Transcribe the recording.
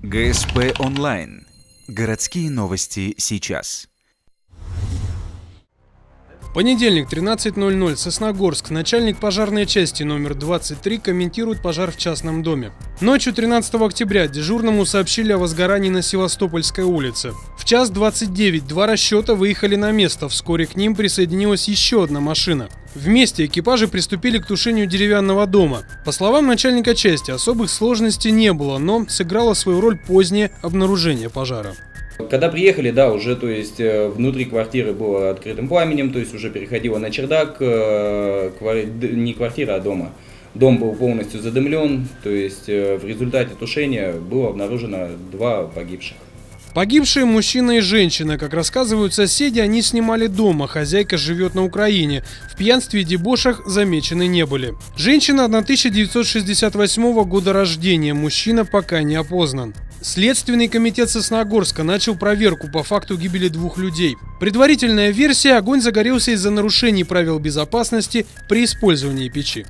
ГСП онлайн. Городские новости сейчас. Понедельник, 13:00, Сосногорск. Начальник пожарной части номер 23 комментирует пожар в частном доме. Ночью 13 октября дежурному сообщили о возгорании на Севастопольской улице. В 1:29 два расчета выехали на место. Вскоре к ним присоединилась еще одна машина. Вместе экипажи приступили к тушению деревянного дома. По словам начальника части, особых сложностей не было, но сыграло свою роль позднее обнаружение пожара. Когда приехали, да, уже, то есть, внутри квартиры было открытым пламенем, то есть уже переходило на чердак, не квартира, а дома. Дом был полностью задымлен, то есть в результате тушения было обнаружено 2 погибших. Погибшие мужчина и женщина. Как рассказывают соседи, они снимали дом, а хозяйка живет на Украине. В пьянстве и дебошах замечены не были. Женщина 1968 года рождения, мужчина пока не опознан. Следственный комитет Сосногорска начал проверку по факту гибели 2 людей. Предварительная версия – огонь загорелся из-за нарушений правил безопасности при использовании печи.